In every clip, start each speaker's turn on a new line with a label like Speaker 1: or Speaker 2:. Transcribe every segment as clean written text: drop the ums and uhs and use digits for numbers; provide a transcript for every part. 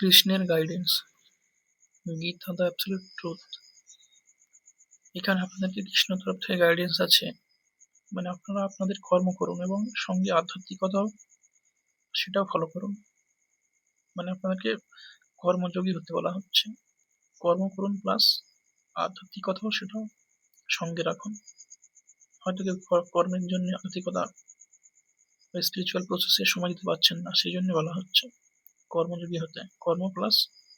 Speaker 1: কৃষ্ণের guidance, Gita the absolute truth. এখানে আপনাদেরকে কৃষ্ণ তরফ থেকে গাইডেন্স আছে, মানে আপনারা আপনাদের কর্ম করুন এবং সঙ্গে আধ্যাত্মিকতাও সেটাও ফলো করুন। মানে আপনাদেরকে কর্মযোগী হতে বলা হচ্ছে, কর্ম করুন প্লাস আধ্যাত্মিকতাও সেটাও সঙ্গে রাখুন। হয়তো কেউ কর্মের জন্য আধ্যাত্মিকতা বা স্পিরিচুয়াল প্রসেসে সময় দিতে পারছেন না, সেই জন্য বলা হচ্ছে কর্মযোগী হতে, কর্ম প্লাস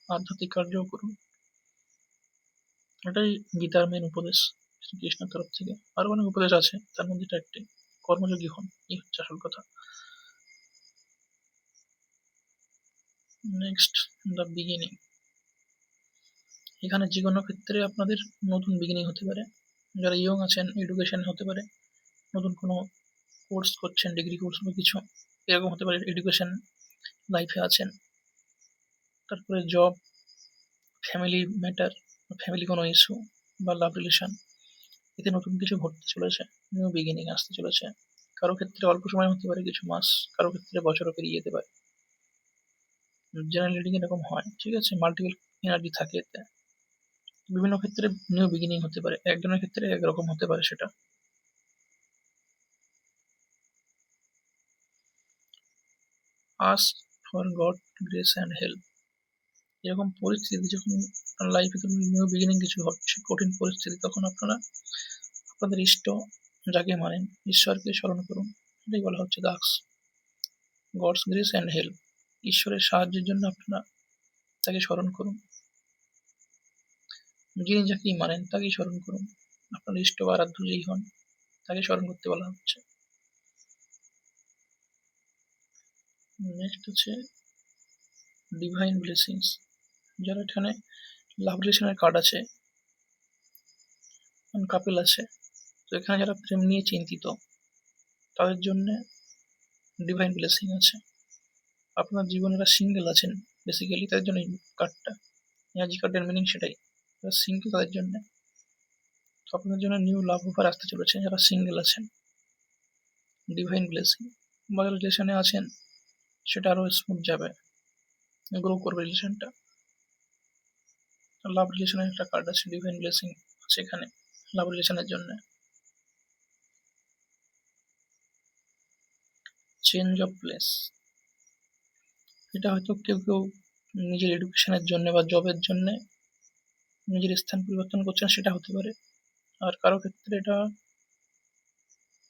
Speaker 1: আধ্যাত্মিক কার্যও করুন। এটাই গীতার মেন উপদেশ শ্রীকৃষ্ণের তরফ থেকে। আরো অনেক উপদেশ আছে, তার মধ্যে এটা একটি, কর্মযোগী হন, এই হচ্ছে আসল কথা। Next, the beginning. এখানে যে কোনো ক্ষেত্রে আপনাদের নতুন বিগিনিং হতে পারে। যারা ইয়ং আছেন, এডুকেশন হতে পারে, নতুন কোনো কোর্স করছেন, ডিগ্রি কোর্স বা কিছু এরকম হতে পারে, এডুকেশন লাইফে আছেন। তারপরে জব, ফ্যামিলি ম্যাটার, ফ্যামিলি কোনো ইস্যু বা লাভ রিলেশন, এতে নতুন কিছু ঘটতে চলেছে, নিউ বিগিনিং আসতে চলেছে। কারো ক্ষেত্রে অল্প সময় হতে পারে, কিছু মাস, কারো ক্ষেত্রে বছরও পেরিয়ে যেতে পারে। জেনারেল রিডিং এরকম হয়, ঠিক আছে। মাল্টিপল এনার্জি থাকে এতে। বিভিন্ন ক্ষেত্রে নিউ বিগিনিং হতে পারে, একজনের ক্ষেত্রে একরকম হতে পারে সেটা। Ask for god grace and help. এরকম পরিস্থিতি যখন লাইফে নিউ বিগিনিং কিছু হচ্ছে, কঠিন পরিস্থিতি, তখন আপনারা আপনাদের ইষ্ট যাকে মানেন, ঈশ্বরকে স্মরণ করুন। এটাই বলা হচ্ছে দাস, গডস গ্রেস অ্যান্ড হেল্প। ঈশ্বরের সাহায্যের জন্য আপনারা তাকে স্মরণ করুন, যিনি যাকেই মানেন তাকেই স্মরণ করুন। আপনার ইষ্ট বা আরাধ্য যেই হন তাকে স্মরণ করতে বলা হচ্ছে। নেক্সট হচ্ছে ডিভাইন ব্লেসিংস। যারা এখানে লাভ রিলেশনের কার্ড আছে, কাপেল আছে, তো এখানে যারা প্রেম নিয়ে চিন্তিত তাদের জন্য ডিভাইন ব্লেসিং আছে। আপনার জীবনে যারা সিঙ্গেল আছেন বেসিক্যালি তাদের জন্য এই কার্ডটা, এনার্জি কার্ডের মিনিং সেটাই। যারা সিঙ্গেল তাদের জন্য, তো আপনাদের জন্য নিউ লাভ অফার আসতে চলেছে। যারা সিঙ্গেল আছেন, ডিভাইন ব্লেসিং। বা রিলেশনে আছেন, সেটা আরো স্মুথ যাবে, গ্রো করবে রিলেশনটা। লাভ রিলেশনের একটা কার্ড আছে, ডিভাইন ব্লেসিং আছে এখানে লাভ রিলেশনের জন্য। চেঞ্জ অফ প্লেস, এটা হয়তো কেউ কেউ নিজের এডুকেশনের জন্য বা জবের জন্য নিজের স্থান পরিবর্তন করছেন, সেটা হতে পারে। আর কারো ক্ষেত্রে এটা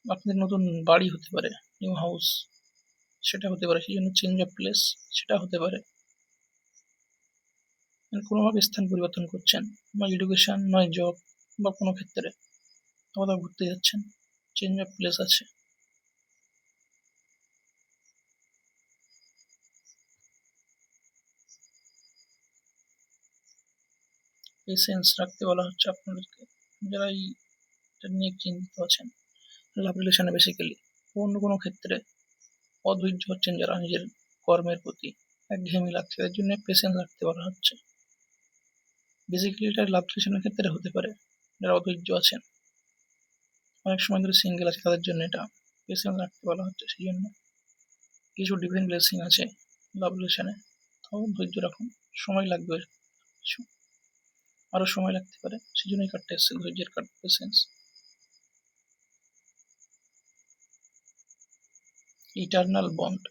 Speaker 1: আপনাদের নতুন বাড়ি হতে পারে, নিউ হাউস, সেটা হতে পারে, সেই জন্য চেঞ্জ অফ প্লেস সেটা হতে পারে। কোনোভাবে স্থান পরিবর্তন করছেন, নয় এডুকেশন নয় জব, বা কোনো ক্ষেত্রে কোথাও ঘুরতে যাচ্ছেন, চেঞ্জ অফ প্লেস আছে। পেশেন্স রাখতে বলা হচ্ছে আপনাদেরকে, যারা এই নিয়ে চিন্তিত আছেন লাভ রিলেশনে বেসিক্যালি, অন্য কোনো ক্ষেত্রে অধৈর্য হচ্ছেন, যারা নিজের কর্মের প্রতি একঘেয়েমি লাগছে, তাদের জন্য পেশেন্স রাখতে বলা হচ্ছে। বেসিক্যালি এটা লাভ রিলেশনের ক্ষেত্রে হতে পারে, যারা অধৈর্য আছেন, অনেক সময় ধরে সিঙ্গেল আছে, তাদের জন্য এটা পেশেন্স রাখতে বলা হচ্ছে। সেই জন্য কিছু ডিভাইন ব্লেসিং আছে লাভ রিলেশনে, তাও ধৈর্য রাখুন, সময় লাগবে, কিছু আরো সময় লাগতে পারে, সেই জন্য এই কার্ডটা এসছে, ধৈর্যের card, patience. Eternal bond,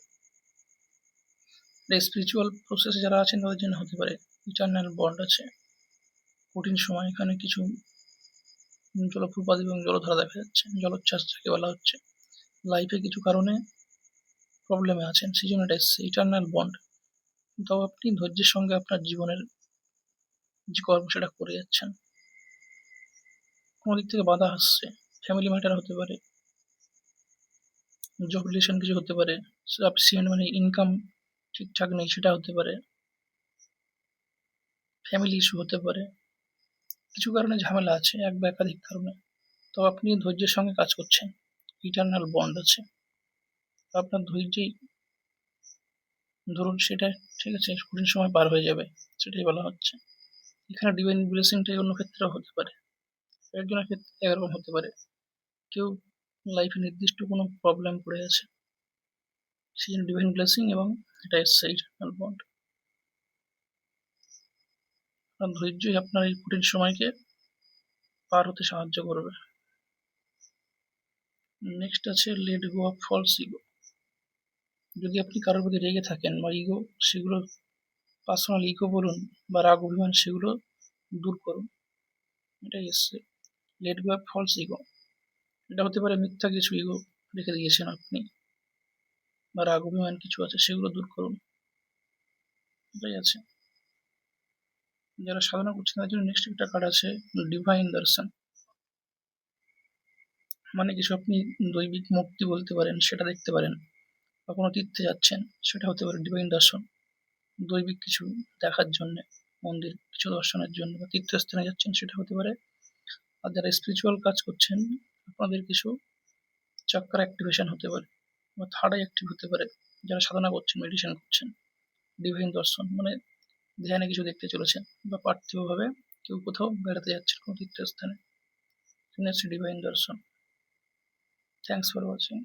Speaker 1: spiritual প্রসেসে যারা আছেন তাদের জন্য হতে পারে ইটার্নাল বন্ড আছে। কঠিন সময়, এখানে কিছু জলপ্রপাত এবং জলধারা দেখা যাচ্ছে, জলোচ্ছ্বাস যাকে বলা হচ্ছে। লাইফে কিছু কারণে প্রবলেমে আছেন, সেই জন্য এটা এসছে ইটার্নাল বন্ড। তাও আপনি ধৈর্যের সঙ্গে আপনার জীবনের যে কর্ম সেটা করে যাচ্ছেন। কোনো দিক থেকে বাধা আসছে, ফ্যামিলি ম্যাটার হতে পারে, জব রিলেশন কিছু হতে পারে, সাফিসিয়েন্ট মানে ইনকাম ঠিকঠাক নেই সেটা হতে পারে, ফ্যামিলি ইস্যু হতে পারে, কিছু কারণে ঝামেলা আছে, এক বা একাধিক কারণে। তো আপনি ধৈর্যের সঙ্গে কাজ করছেন, ইটার্নাল বন্ড আছে, আপনার ধৈর্যেই ধরুন সেটা, ঠিক আছে, কঠিন সময় পার হয়ে যাবে, সেটাই বলা হচ্ছে এখানে। ডিভাইন ব্লেসিংটাই অন্য ক্ষেত্রেও হতে পারে, একজনের ক্ষেত্রে একরকম হতে পারে। কেউ লাইফে নির্দিষ্ট কোনো প্রবলেম পড়ে আছে, সেই জন্য ডিভাইন ব্লেসিং এবং এটা এসছে ইটার্নাল বন্ড। আর ধৈর্যই আপনার এই কঠিন সময়কে পার হতে সাহায্য করবে। নেক্সট আছে let go of false ego. যদি আপনি কারোর প্রতি রেগে থাকেন বা ইগো, সেগুলো পার্সোনাল ইগো বলুন বা রাগ অভিমান, সেগুলো দূর করুন। এটাই এসছে let go of false ego. এটা হতে পারে মিথ্যা কিছু ইগো রেখে দিয়েছেন আপনি, বা রাগ অভিমান কিছু আছে, সেগুলো দূর করুন। এটাই আছে। যারা সাধনা করছেন তাদের জন্য নেক্সট একটা কার্ড আছে ডিভাইন দর্শন। মানে কিছু আপনি দৈবিক মুক্তি বলতে পারেন, সেটা দেখতে পারেন, বা কোনো তীর্থে যাচ্ছেন, সেটা হতে পারে ডিভাইন দর্শন। দৈবিক কিছু দেখার জন্য, মন্দির কিছু দর্শনের জন্য, বা তীর্থস্থানে যাচ্ছেন, সেটা হতে পারে। আর যারা স্পিরিচুয়াল কাজ করছেন, আপনাদের কিছু চক্র অ্যাক্টিভেশন হতে পারে, বা থার্ড আই অ্যাক্টিভ হতে পারে। যারা সাধনা করছেন, মেডিটেশন করছেন, ডিভাইন দর্শন মানে ধ্যানে কিছু দেখতে চলেছেন, বা পার্থিবভাবে কেউ কোথাও বেড়াতে যাচ্ছেন কোনো তীর্থস্থানে, ডিভাইন দর্শন। Thanks for watching.